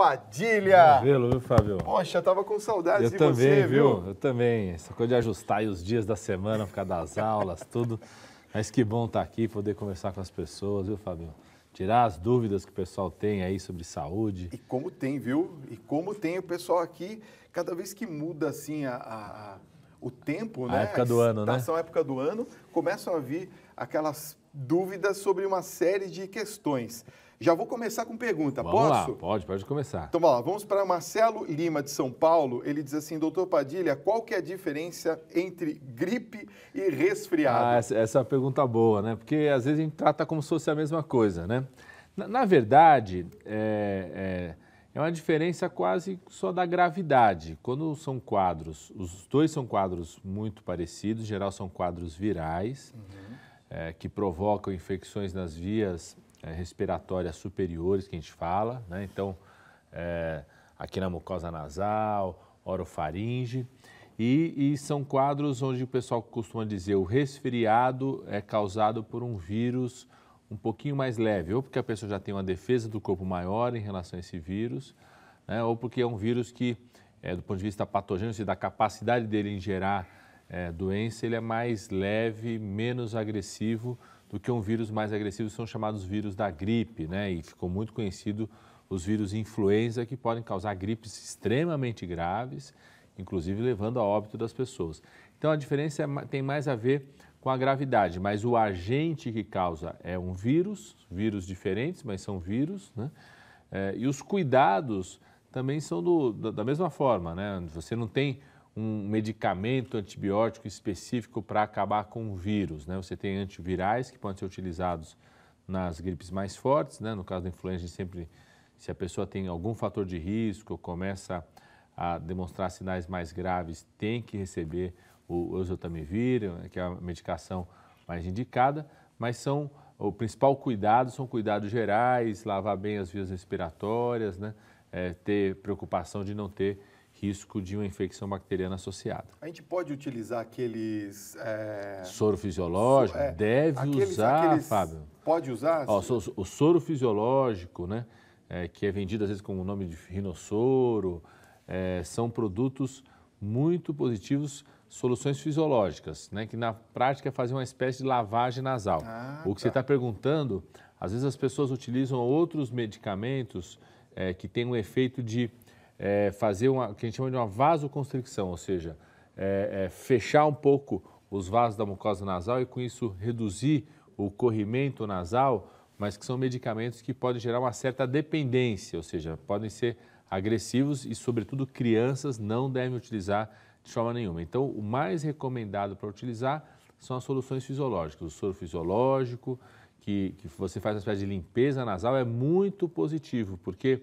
Padilha. Vê-lo, viu, Fábio? Poxa, tava com saudades de também, você, viu? Eu também. Essa coisa de ajustar aí os dias da semana, ficar das aulas, tudo. Mas que bom estar aqui, poder conversar com as pessoas, viu, Fábio? Tirar as dúvidas que o pessoal tem aí sobre saúde. E como tem, viu? E como tem o pessoal aqui, cada vez que muda assim o tempo, né? A época do ano, né? A época do ano, começam a vir aquelas dúvidas sobre uma série de questões. Já vou começar com pergunta, Vamos posso? lá, pode começar. Então, vamos lá, vamos para Marcelo Lima, de São Paulo. Ele diz assim, doutor Padilha, qual que é a diferença entre gripe e resfriado? Essa é uma pergunta boa, né? Porque às vezes a gente trata como se fosse a mesma coisa, né? Na verdade, é uma diferença quase só da gravidade. Quando são quadros, os dois são quadros muito parecidos, em geral são quadros virais, que provocam infecções nas vias respiratórias superiores, que a gente fala, né? Então, aqui na mucosa nasal, orofaringe, e são quadros onde o pessoal costuma dizer o resfriado é causado por um vírus um pouquinho mais leve, ou porque a pessoa já tem uma defesa do corpo maior em relação a esse vírus, né? Ou porque é um vírus que, do ponto de vista patogênico, da capacidade dele em gerar doença, ele é mais leve, menos agressivo do que um vírus mais agressivo, são chamados vírus da gripe, né? E ficou muito conhecido os vírus influenza, que podem causar gripes extremamente graves, inclusive levando a óbito das pessoas. Então a diferença tem mais a ver com a gravidade, mas o agente que causa é um vírus diferentes, mas são vírus, né? E os cuidados também são da mesma forma, né? Você não tem um medicamento antibiótico específico para acabar com o vírus, né? Você tem antivirais que podem ser utilizados nas gripes mais fortes, né? No caso da influenza, sempre, se a pessoa tem algum fator de risco, começa a demonstrar sinais mais graves, tem que receber o oseltamivir, que é a medicação mais indicada, mas o principal cuidado são cuidados gerais, lavar bem as vias respiratórias, né? Ter preocupação de não ter risco de uma infecção bacteriana associada. A gente pode utilizar aqueles... Soro fisiológico? Deve usar, Fábio. Pode usar? O soro fisiológico, né? Que é vendido às vezes com o nome de rinossoro, são produtos muito positivos, soluções fisiológicas, né? Que na prática é fazer uma espécie de lavagem nasal. O que você está perguntando, às vezes as pessoas utilizam outros medicamentos que têm um efeito de fazer o que a gente chama de uma vasoconstricção, ou seja, fechar um pouco os vasos da mucosa nasal e com isso reduzir o corrimento nasal, mas que são medicamentos que podem gerar uma certa dependência, ou seja, podem ser agressivos e, sobretudo, crianças não devem utilizar de forma nenhuma. Então, o mais recomendado para utilizar são as soluções fisiológicas. O soro fisiológico, que você faz uma espécie de limpeza nasal, é muito positivo, porque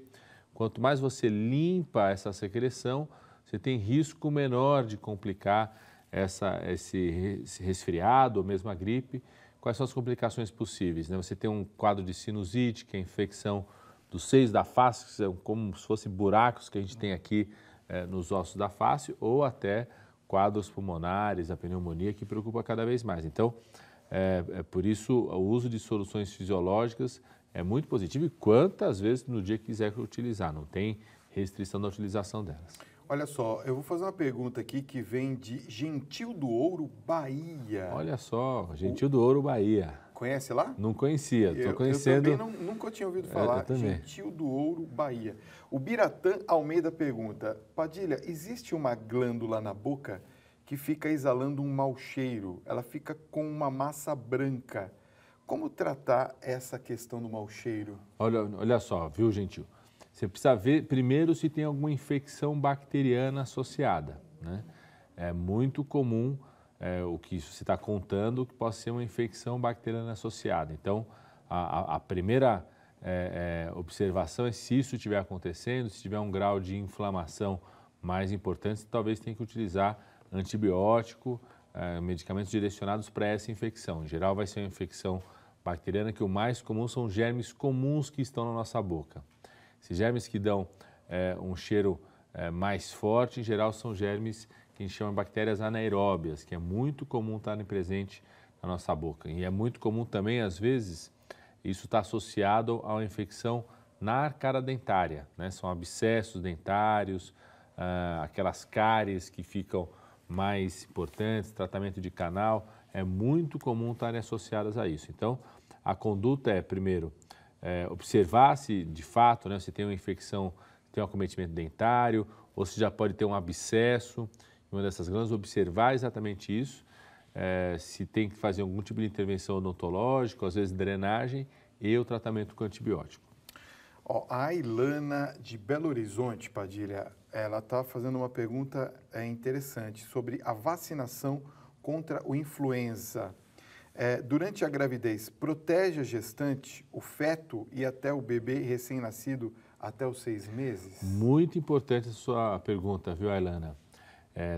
quanto mais você limpa essa secreção, você tem risco menor de complicar esse resfriado ou mesmo a gripe. Quais são as complicações possíveis, né? Você tem um quadro de sinusite, que é a infecção dos seios da face, que são como se fossem buracos que a gente tem aqui nos ossos da face, ou até quadros pulmonares, a pneumonia, que preocupa cada vez mais. Então, por isso, o uso de soluções fisiológicas é muito positivo e quantas vezes no dia quiser utilizar, não tem restrição da utilização delas. Olha só, eu vou fazer uma pergunta aqui que vem de Gentil do Ouro, Bahia. Olha só, Gentil do Ouro, Bahia. Conhece lá? Não conhecia, estou conhecendo. Eu também nunca tinha ouvido falar. Gentil do Ouro, Bahia. O Biratã Almeida pergunta, Padilha, existe uma glândula na boca que fica exalando um mau cheiro? Ela fica com uma massa branca. Como tratar essa questão do mau cheiro? Olha só, viu, Gentil? Você precisa ver primeiro se tem alguma infecção bacteriana associada, né? É muito comum o que você está contando que possa ser uma infecção bacteriana associada. Então, a primeira observação é se isso estiver acontecendo, se tiver um grau de inflamação mais importante, talvez tenha que utilizar antibiótico, medicamentos direcionados para essa infecção. Em geral, vai ser uma infecção bacteriana que o mais comum são germes comuns que estão na nossa boca. Esses germes que dão um cheiro mais forte, em geral, são germes que a gente chama de bactérias anaeróbias, que é muito comum estarem presentes na nossa boca. E é muito comum também, às vezes, isso está associado a uma infecção na arcada dentária, né? São abscessos dentários, aquelas cáries que ficam mais importantes, tratamento de canal, é muito comum estarem associadas a isso. Então, a conduta é, primeiro, observar se de fato, né, se tem uma infecção, tem um acometimento dentário, ou se já pode ter um abscesso em uma dessas glândulas, observar exatamente isso, se tem que fazer algum tipo de intervenção odontológica, às vezes drenagem e o tratamento com antibiótico. A Ailana de Belo Horizonte, Padilha, ela está fazendo uma pergunta interessante sobre a vacinação contra o influenza. Durante a gravidez, protege a gestante, o feto e até o bebê recém-nascido até os 6 meses? Muito importante a sua pergunta, viu, Ailana?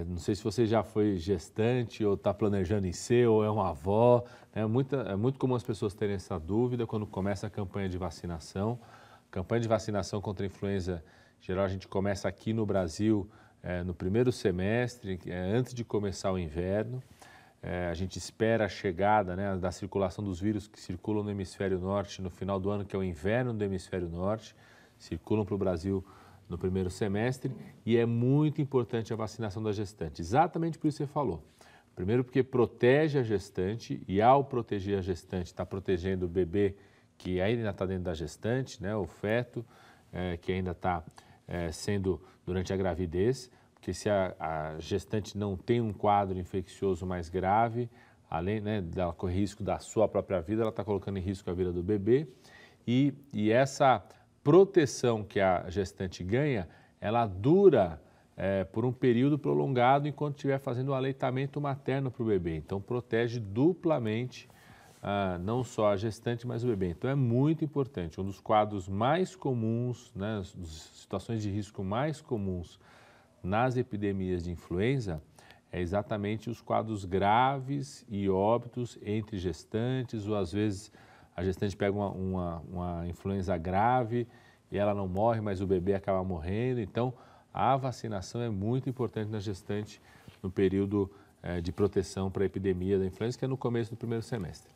Não sei se você já foi gestante ou está planejando em ser ou é uma avó. É muito comum as pessoas terem essa dúvida quando começa a campanha de vacinação. Campanha de vacinação contra a influenza geral a gente começa aqui no Brasil no primeiro semestre, antes de começar o inverno. A gente espera a chegada, né, da circulação dos vírus que circulam no hemisfério norte no final do ano, que é o inverno do hemisfério norte, circulam para o Brasil no primeiro semestre e é muito importante a vacinação da gestante, exatamente por isso que você falou. Primeiro porque protege a gestante e ao proteger a gestante está protegendo o bebê que ainda está dentro da gestante, né, o feto que ainda está sendo durante a gravidez, porque se a gestante não tem um quadro infeccioso mais grave, além, né, dela correr risco da sua própria vida, ela está colocando em risco a vida do bebê e essa proteção que a gestante ganha, ela dura por um período prolongado enquanto estiver fazendo o aleitamento materno para o bebê. Então, protege duplamente não só a gestante, mas o bebê. Então, é muito importante. Um dos quadros mais comuns, né, as situações de risco mais comuns nas epidemias de influenza é exatamente os quadros graves e óbitos entre gestantes, ou às vezes a gestante pega uma influenza grave e ela não morre, mas o bebê acaba morrendo. Então, a vacinação é muito importante na gestante no período de proteção para a epidemia da influenza, que é no começo do primeiro semestre.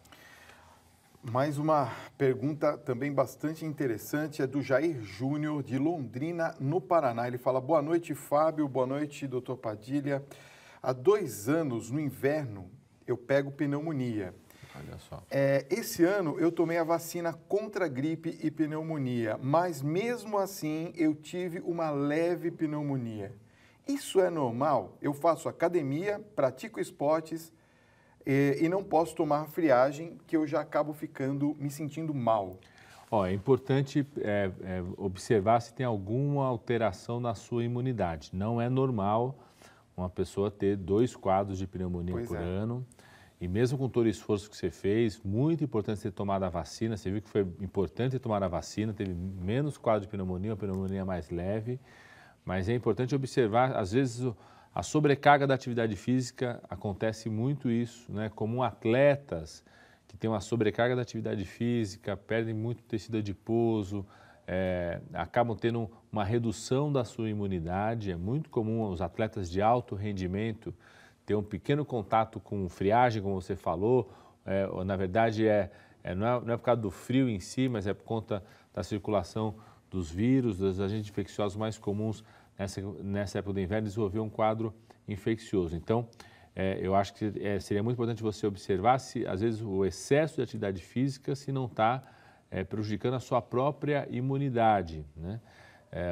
Mais uma pergunta também bastante interessante, é do Jair Júnior, de Londrina, no Paraná. Ele fala: boa noite, Fábio, boa noite, doutor Padilha. Há 2 anos, no inverno, eu pego pneumonia. Olha só. Esse ano eu tomei a vacina contra gripe e pneumonia, mas mesmo assim eu tive uma leve pneumonia. Isso é normal? Eu faço academia, pratico esportes e não posso tomar friagem, que eu já acabo me sentindo mal. É importante observar se tem alguma alteração na sua imunidade. Não é normal uma pessoa ter 2 quadros de pneumonia por ano. E mesmo com todo o esforço que você fez, muito importante ter tomado a vacina. Você viu que foi importante ter tomado a vacina, teve menos quadro de pneumonia, uma pneumonia mais leve. Mas é importante observar, às vezes, a sobrecarga da atividade física, acontece muito isso, né? Como atletas que têm uma sobrecarga da atividade física, perdem muito tecido adiposo, acabam tendo uma redução da sua imunidade. É muito comum os atletas de alto rendimento ter um pequeno contato com friagem, como você falou. Na verdade, não é por causa do frio em si, mas é por conta da circulação dos vírus, dos agentes infecciosos mais comuns nessa época do inverno, desenvolver um quadro infeccioso. Então, eu acho que seria muito importante você observar se, às vezes, o excesso de atividade física, se não está prejudicando a sua própria imunidade, né?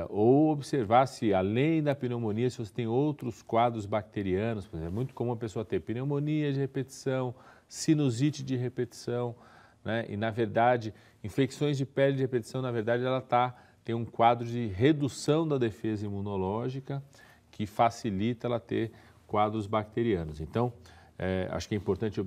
Ou observar se, além da pneumonia, se você tem outros quadros bacterianos. Por exemplo, é muito comum a pessoa ter pneumonia de repetição, sinusite de repetição, né? E, na verdade, infecções de pele de repetição, na verdade, ela tem um quadro de redução da defesa imunológica que facilita ela ter quadros bacterianos. Então, acho que é importante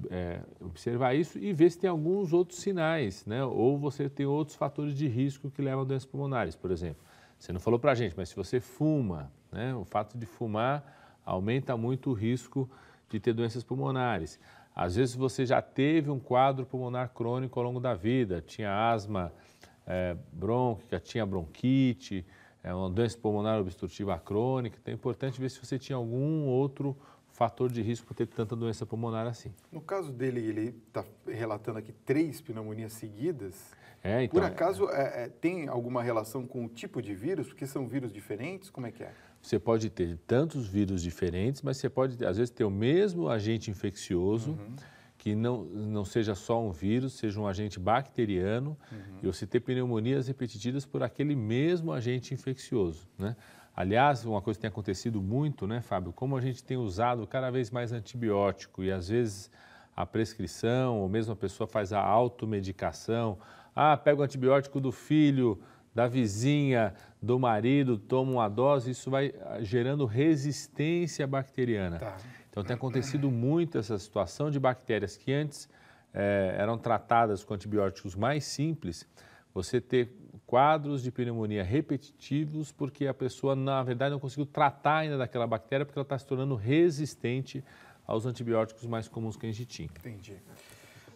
observar isso e ver se tem alguns outros sinais, né? Ou você tem outros fatores de risco que levam a doenças pulmonares, por exemplo. Você não falou para a gente, mas se você fuma, né? O fato de fumar aumenta muito o risco de ter doenças pulmonares. Às vezes você já teve um quadro pulmonar crônico ao longo da vida, tinha asma brônquica, tinha bronquite, uma doença pulmonar obstrutiva crônica. Então é importante ver se você tinha algum outro fator de risco por ter tanta doença pulmonar assim. No caso dele, ele está relatando aqui 3 pneumonias seguidas? Por acaso, tem alguma relação com o tipo de vírus? Porque são vírus diferentes? Como é que é? Você pode ter tantos vírus diferentes, mas você pode, às vezes, ter o mesmo agente infeccioso, que não seja só um vírus, seja um agente bacteriano, e você ter pneumonias repetidas por aquele mesmo agente infeccioso, né? Aliás, uma coisa que tem acontecido muito, né, Fábio, como a gente tem usado cada vez mais antibiótico e às vezes a prescrição, ou mesmo a pessoa faz a automedicação, pega o antibiótico do filho, da vizinha, do marido, toma uma dose, isso vai gerando resistência bacteriana. Tá. Então tem acontecido muito essa situação de bactérias que antes eram tratadas com antibióticos mais simples, você ter quadros de pneumonia repetitivos porque a pessoa, na verdade, não conseguiu tratar ainda daquela bactéria porque ela está se tornando resistente aos antibióticos mais comuns que a gente tinha. Entendi.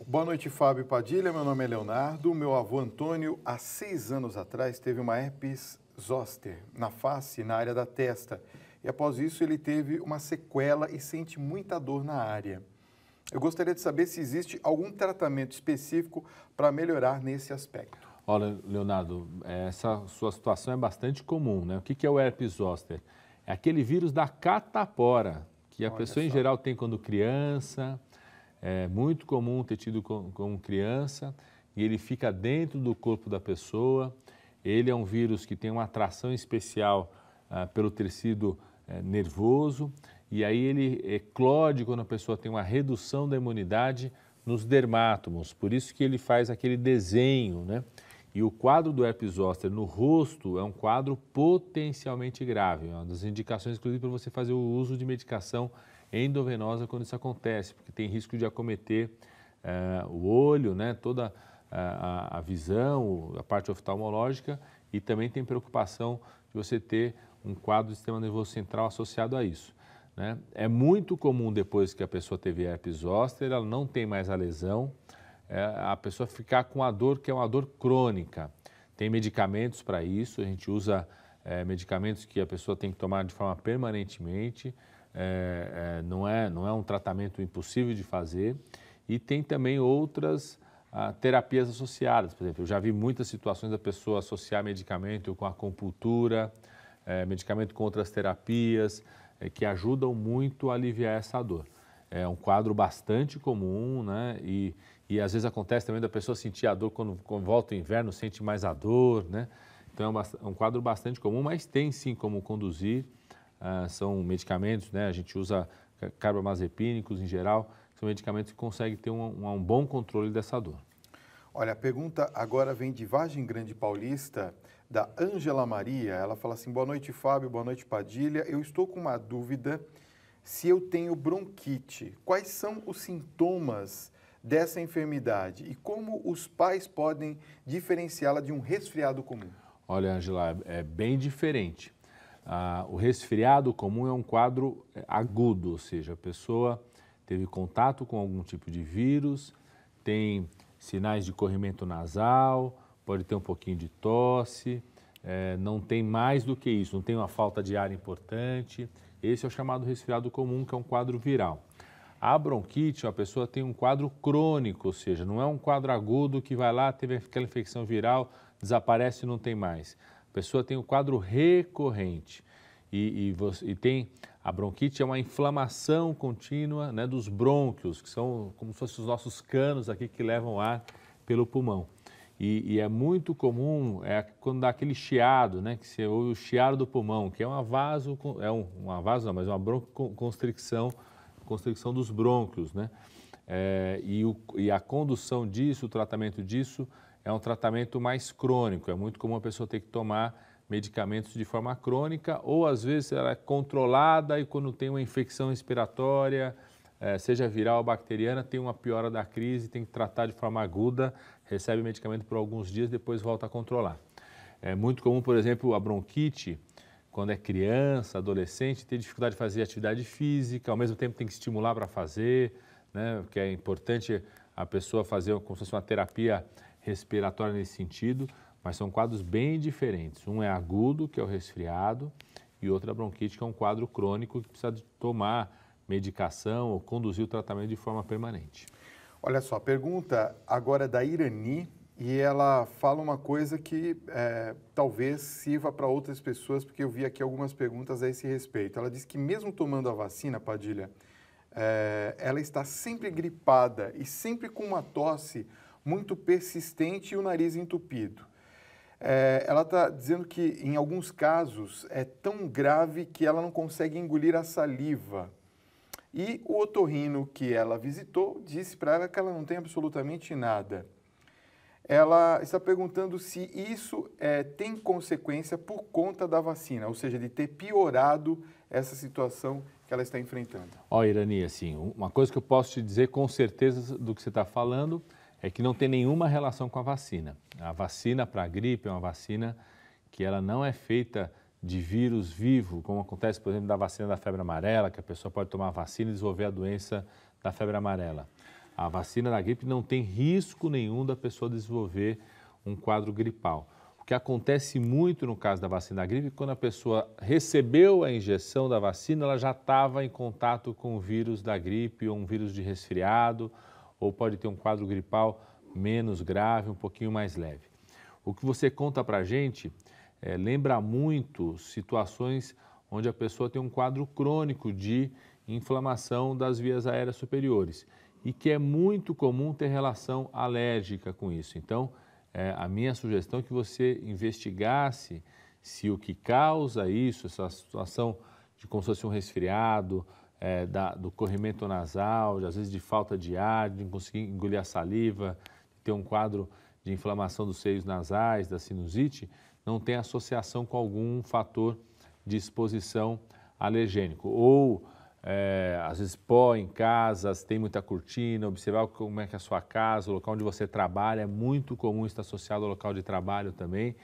Boa noite, Fábio Padilha. Meu nome é Leonardo. Meu avô Antônio, há 6 anos atrás, teve uma herpes zoster na face, na área da testa. E após isso, ele teve uma sequela e sente muita dor na área. Eu gostaria de saber se existe algum tratamento específico para melhorar nesse aspecto. Olha, Leonardo, essa sua situação é bastante comum, né? O que é o herpes zoster? É aquele vírus da catapora, que a pessoa em geral tem quando criança, é muito comum ter tido como criança, e ele fica dentro do corpo da pessoa. Ele é um vírus que tem uma atração especial pelo tecido nervoso, e aí ele eclode quando a pessoa tem uma redução da imunidade nos dermátomos, por isso que ele faz aquele desenho, né? E o quadro do herpes zoster no rosto é um quadro potencialmente grave, uma das indicações, inclusive, para você fazer o uso de medicação endovenosa quando isso acontece, porque tem risco de acometer o olho, né, toda a visão, a parte oftalmológica, e também tem preocupação de você ter um quadro do sistema nervoso central associado a isso, né? É muito comum depois que a pessoa teve herpes zoster, ela não tem mais a lesão, a pessoa ficar com a dor que é uma dor crônica. Tem medicamentos para isso, a gente usa medicamentos que a pessoa tem que tomar de forma permanentemente, não é um tratamento impossível de fazer, e tem também outras terapias associadas. Por exemplo, eu já vi muitas situações da pessoa associar medicamento com acupuntura, medicamento com outras terapias, que ajudam muito a aliviar essa dor. É um quadro bastante comum, né? E às vezes acontece também da pessoa sentir a dor quando volta o inverno, sente mais a dor, né? Então é um quadro bastante comum, mas tem sim como conduzir. São medicamentos, né? A gente usa carbamazepínicos em geral, são medicamentos que conseguem ter um bom controle dessa dor. Olha, a pergunta agora vem de Vargem Grande Paulista, da Ângela Maria. Ela fala assim: boa noite, Fábio, boa noite, Padilha. Eu estou com uma dúvida se eu tenho bronquite. Quais são os sintomas dessa enfermidade e como os pais podem diferenciá-la de um resfriado comum? Olha, Ângela, é bem diferente. O resfriado comum é um quadro agudo, ou seja, a pessoa teve contato com algum tipo de vírus, tem sinais de corrimento nasal, pode ter um pouquinho de tosse, não tem mais do que isso, não tem uma falta de ar importante. Esse é o chamado resfriado comum, que é um quadro viral. A bronquite, a pessoa tem um quadro crônico, ou seja, não é um quadro agudo que vai lá, teve aquela infecção viral, desaparece e não tem mais. A pessoa tem um quadro recorrente e tem a bronquite é uma inflamação contínua, né, dos brônquios, que são como se fossem os nossos canos aqui que levam ar pelo pulmão. E é muito comum quando dá aquele chiado, né, que você ouve o chiado do pulmão, que é uma broncoconstricção, constricção dos brônquios, né? E a condução disso, o tratamento disso, é um tratamento mais crônico. É muito comum a pessoa ter que tomar medicamentos de forma crônica, ou às vezes ela é controlada e quando tem uma infecção respiratória, seja viral ou bacteriana, tem uma piora da crise, tem que tratar de forma aguda, recebe medicamento por alguns dias, depois volta a controlar. É muito comum, por exemplo, a bronquite, quando é criança, adolescente, ter dificuldade de fazer atividade física, ao mesmo tempo tem que estimular para fazer, né? Porque é importante a pessoa fazer como se fosse uma terapia respiratória nesse sentido, mas são quadros bem diferentes. Um é agudo, que é o resfriado, e outro é a bronquite, que é um quadro crônico que precisa de tomar medicação ou conduzir o tratamento de forma permanente. Olha só, a pergunta agora é da Irani, E ela fala uma coisa que talvez sirva para outras pessoas, porque eu vi aqui algumas perguntas a esse respeito. Ela diz que mesmo tomando a vacina, Padilha, ela está sempre gripada e sempre com uma tosse muito persistente e o nariz entupido. Ela está dizendo que, em alguns casos, é tão grave que ela não consegue engolir a saliva. E o otorrino que ela visitou disse para ela que ela não tem absolutamente nada. Ela está perguntando se isso tem consequência por conta da vacina, ou seja, de ter piorado essa situação que ela está enfrentando. Ó, Irani, assim, uma coisa que eu posso te dizer com certeza do que você está falando é que não tem nenhuma relação com a vacina. A vacina para a gripe é uma vacina que ela não é feita de vírus vivo, como acontece, por exemplo, da vacina da febre amarela, que a pessoa pode tomar a vacina e desenvolver a doença da febre amarela. A vacina da gripe não tem risco nenhum da pessoa desenvolver um quadro gripal. O que acontece muito no caso da vacina da gripe, quando a pessoa recebeu a injeção da vacina, ela já estava em contato com o vírus da gripe ou um vírus de resfriado, ou pode ter um quadro gripal menos grave, um pouquinho mais leve. O que você conta para a gente lembra muito situações onde a pessoa tem um quadro crônico de inflamação das vias aéreas superiores e que é muito comum ter relação alérgica com isso. Então, a minha sugestão é que você investigasse se o que causa isso, essa situação de como se fosse um resfriado, do corrimento nasal, às vezes de falta de ar, de não conseguir engolir a saliva, de ter um quadro de inflamação dos seios nasais, da sinusite, não tem associação com algum fator de exposição alergênico. Ou, às vezes, pó em casa, tem muita cortina, observar como é que é a sua casa, o local onde você trabalha, é muito comum estar associado ao local de trabalho também.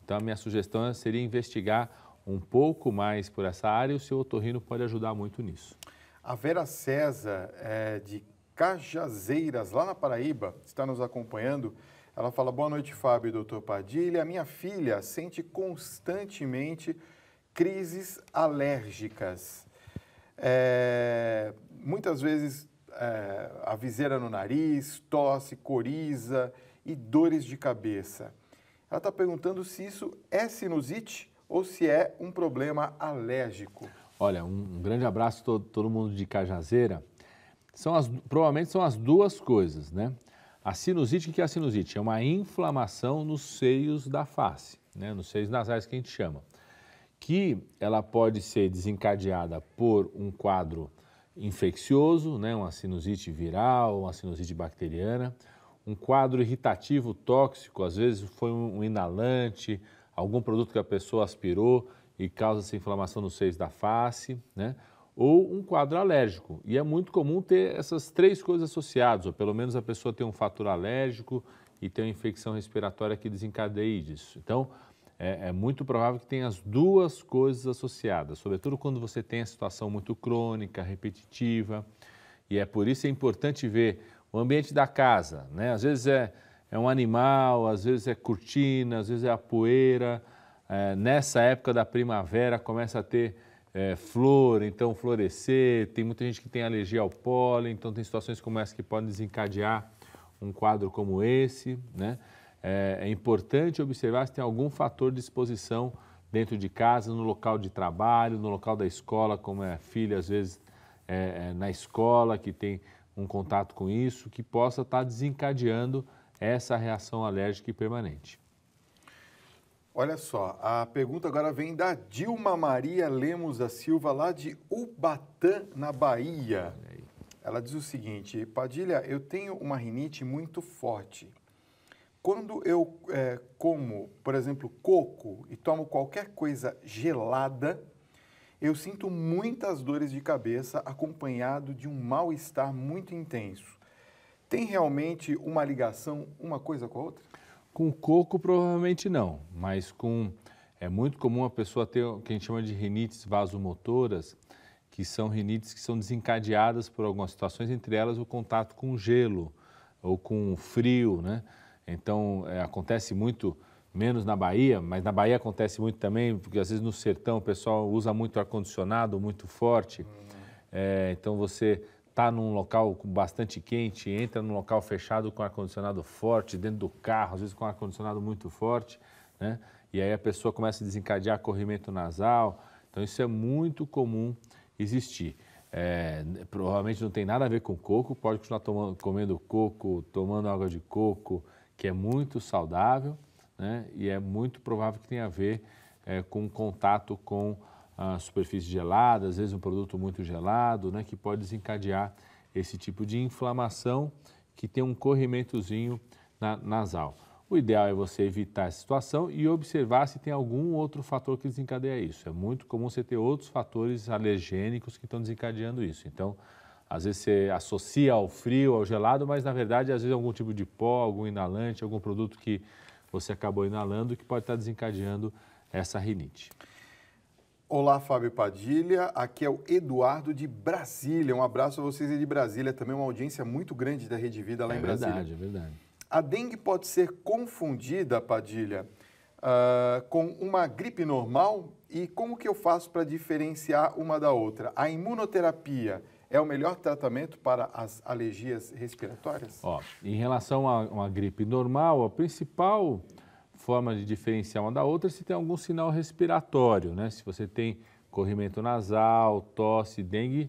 Então, a minha sugestão seria investigar um pouco mais por essa área e o seu otorrino pode ajudar muito nisso. A Vera César, de Cajazeiras, lá na Paraíba, está nos acompanhando. Ela fala: boa noite, Fábio e doutor Padilha. A minha filha sente constantemente crises alérgicas. Muitas vezes a viseira no nariz, tosse, coriza e dores de cabeça. Ela está perguntando se isso é sinusite ou se é um problema alérgico. Olha, um grande abraço a todo mundo de Cajazeira. Provavelmente são as duas coisas, né? A sinusite, o que é a sinusite? É uma inflamação nos seios da face, né? Nos seios nasais que a gente chama. Que ela pode ser desencadeada por um quadro infeccioso, né? Uma sinusite viral, uma sinusite bacteriana, um quadro irritativo tóxico, às vezes foi um inalante, algum produto que a pessoa aspirou e causa essa inflamação nos seios da face, né? Ou um quadro alérgico. E é muito comum ter essas três coisas associadas, ou pelo menos a pessoa ter um fator alérgico e ter uma infecção respiratória que desencadeie disso. Então, é muito provável que tenha as duas coisas associadas, sobretudo quando você tem a situação muito crônica, repetitiva. E é por isso que é importante ver o ambiente da casa, né? Às vezes é um animal, às vezes é cortina, às vezes é a poeira. Nessa época da primavera começa a ter flor, então florescer, tem muita gente que tem alergia ao pólen, então tem situações como essa que podem desencadear um quadro como esse, né? É importante observar se tem algum fator de exposição dentro de casa, no local de trabalho, no local da escola, como é a filha, às vezes na escola, que tem um contato com isso, que possa estar desencadeando essa reação alérgica permanente. Olha só, a pergunta agora vem da Dilma Maria Lemos da Silva, lá de Ubatã, na Bahia. Ela diz o seguinte: Padilha, eu tenho uma rinite muito forte. Quando eu como, por exemplo, coco e tomo qualquer coisa gelada, eu sinto muitas dores de cabeça acompanhado de um mal-estar muito intenso. Tem realmente uma ligação uma coisa com a outra? Com coco, provavelmente não, mas é muito comum a pessoa ter o que a gente chama de rinites vasomotoras, que são rinites que são desencadeadas por algumas situações, entre elas o contato com gelo ou com frio, né? Então, acontece muito, menos na Bahia, mas na Bahia acontece muito também, porque às vezes no sertão o pessoal usa muito ar-condicionado, muito forte, então você está num local bastante quente, entra num local fechado com ar-condicionado forte, dentro do carro, às vezes com ar-condicionado muito forte, né? E aí a pessoa começa a desencadear corrimento nasal. Então, isso é muito comum existir. Provavelmente não tem nada a ver com coco, pode continuar comendo coco, tomando água de coco, que é muito saudável, né? E é muito provável que tenha a ver com contato com a superfície gelada, às vezes um produto muito gelado, né? Que pode desencadear esse tipo de inflamação que tem um corrimentozinho nasal. O ideal é você evitar essa situação e observar se tem algum outro fator que desencadeia isso. É muito comum você ter outros fatores alergênicos que estão desencadeando isso. Então, às vezes você associa ao frio, ao gelado, mas na verdade, às vezes é algum tipo de pó, algum inalante, algum produto que você acabou inalando que pode estar desencadeando essa rinite. Olá, Fábio Padilha, aqui é o Eduardo de Brasília. Um abraço a vocês aí de Brasília, também uma audiência muito grande da Rede Vida lá em Brasília. É verdade. A dengue pode ser confundida, Padilha, com uma gripe normal? E como que eu faço para diferenciar uma da outra? A imunoterapia é o melhor tratamento para as alergias respiratórias? Em relação a uma gripe normal, a principal forma de diferenciar uma da outra é se tem algum sinal respiratório, né? Se você tem corrimento nasal, tosse, dengue,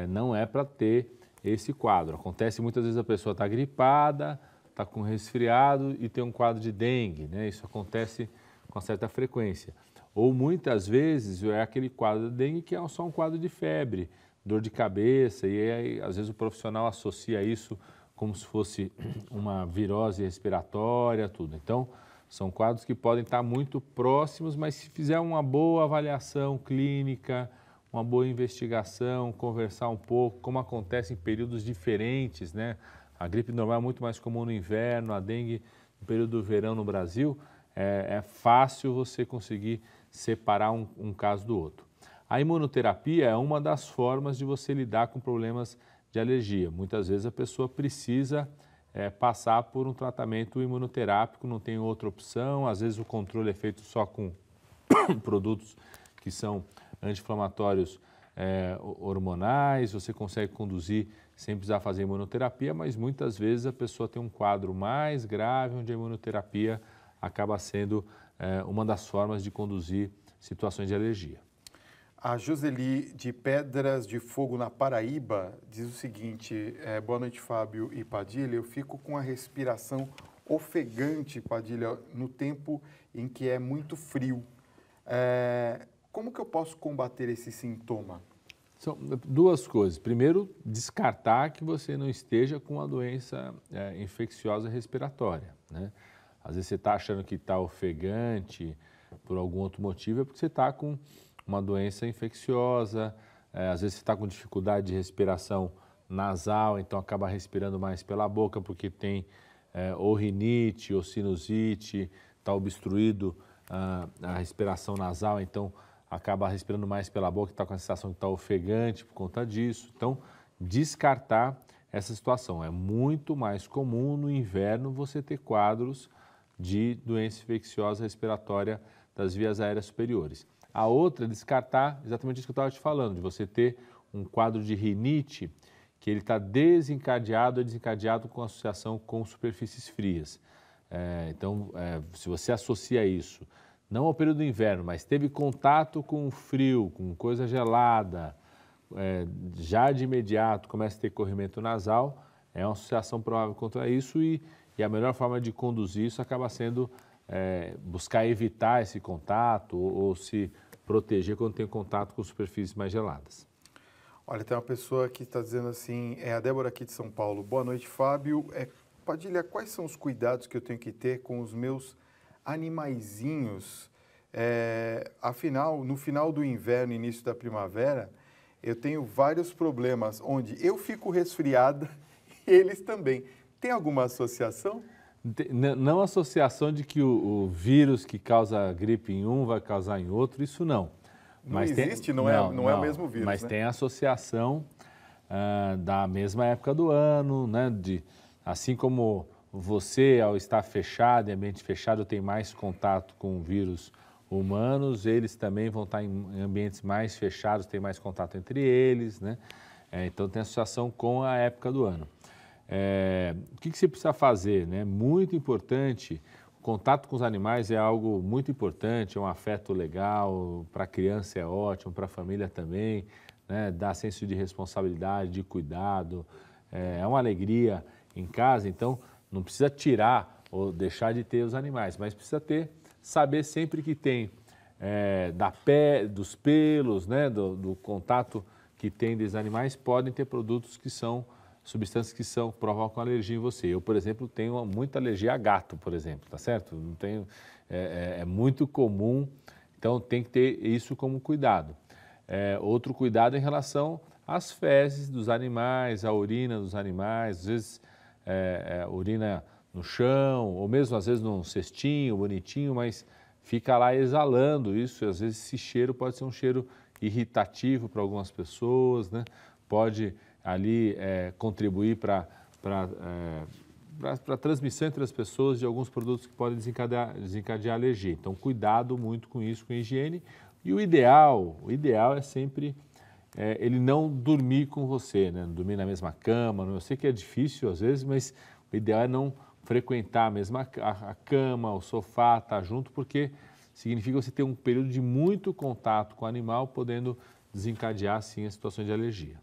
não é para ter esse quadro. Acontece muitas vezes a pessoa está gripada, está com resfriado e tem um quadro de dengue, né? Isso acontece com certa frequência. Ou muitas vezes é aquele quadro de dengue que é só um quadro de febre, dor de cabeça, e aí, às vezes o profissional associa isso como se fosse uma virose respiratória, tudo. Então, são quadros que podem estar muito próximos, mas se fizer uma boa avaliação clínica, uma boa investigação, conversar um pouco, como acontece em períodos diferentes, né? A gripe normal é muito mais comum no inverno, a dengue no período do verão no Brasil, é fácil você conseguir separar um caso do outro. A imunoterapia é uma das formas de você lidar com problemas de alergia. Muitas vezes a pessoa precisa passar por um tratamento imunoterápico, não tem outra opção, às vezes o controle é feito só com produtos que são anti-inflamatórios hormonais, você consegue conduzir sem precisar fazer imunoterapia, mas muitas vezes a pessoa tem um quadro mais grave, onde a imunoterapia acaba sendo uma das formas de conduzir situações de alergia. A Joseli de Pedras de Fogo, na Paraíba, diz o seguinte: boa noite, Fábio e Padilha, eu fico com a respiração ofegante, Padilha, no tempo em que é muito frio. Como que eu posso combater esse sintoma? São duas coisas. Primeiro, descartar que você não esteja com uma doença infecciosa respiratória, né? Às vezes você está achando que está ofegante por algum outro motivo, é porque você está com uma doença infecciosa, às vezes você está com dificuldade de respiração nasal, então acaba respirando mais pela boca porque tem ou rinite ou sinusite, está obstruído a respiração nasal, então acaba respirando mais pela boca, está com a sensação que está ofegante por conta disso. Então, descartar essa situação. É muito mais comum no inverno você ter quadros de doença infecciosa respiratória das vias aéreas superiores. A outra é descartar exatamente isso que eu estava te falando, de você ter um quadro de rinite que ele está desencadeado com associação com superfícies frias. Então, se você associa isso não ao período do inverno, mas teve contato com frio, com coisa gelada, já de imediato começa a ter corrimento nasal, é uma associação provável contra isso e a melhor forma de conduzir isso acaba sendo buscar evitar esse contato ou se proteger quando tem contato com superfícies mais geladas. Olha, tem uma pessoa que está dizendo assim, é a Débora aqui de São Paulo. Boa noite, Fábio. Padilha, quais são os cuidados que eu tenho que ter com os meus animaizinhos? Afinal, no final do inverno, início da primavera, eu tenho vários problemas onde eu fico resfriada e eles também. Tem alguma associação? Não associação de que o vírus que causa gripe em um vai causar em outro, isso não. Mas existe, não é o mesmo vírus, mas né? tem associação da mesma época do ano, né? Assim como você, ao estar fechado, em ambiente fechado, tem mais contato com vírus humanos, eles também vão estar em ambientes mais fechados, tem mais contato entre eles, né? Então tem associação com a época do ano. O que você precisa fazer, né? Muito importante, o contato com os animais é algo muito importante, é um afeto legal, para a criança é ótimo, para a família também, né? Dá senso de responsabilidade, de cuidado, é uma alegria em casa, então não precisa tirar ou deixar de ter os animais, mas precisa saber sempre que tem dos pelos, né? do contato que tem dos animais, podem ter produtos que são substâncias que provocam alergia em você. Eu, por exemplo, tenho muita alergia a gato, por exemplo, tá certo? Não tenho, é muito comum, então tem que ter isso como cuidado. Outro cuidado em relação às fezes dos animais, a urina dos animais, às vezes urina no chão, ou mesmo às vezes num cestinho bonitinho, mas fica lá exalando isso, e às vezes esse cheiro pode ser um cheiro irritativo para algumas pessoas, né? Pode ali contribuir para a transmissão entre as pessoas de alguns produtos que podem desencadear alergia. Então, cuidado muito com isso, com a higiene. E o ideal é sempre ele não dormir com você, né? Não dormir na mesma cama. Eu sei que é difícil às vezes, mas o ideal é não frequentar a mesma cama, o sofá, estar junto, porque significa você ter um período de muito contato com o animal, podendo desencadear, sim, as situações de alergia.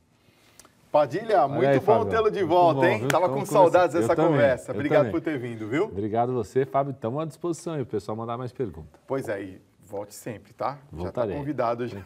Padilha, muito bom tê-lo de volta, hein? Tava com saudades dessa conversa. Obrigado por ter vindo, viu? Obrigado você, Fábio. Estamos à disposição aí, o pessoal mandar mais perguntas. Pois é, e volte sempre, tá? Voltarei. Já está convidado. Já.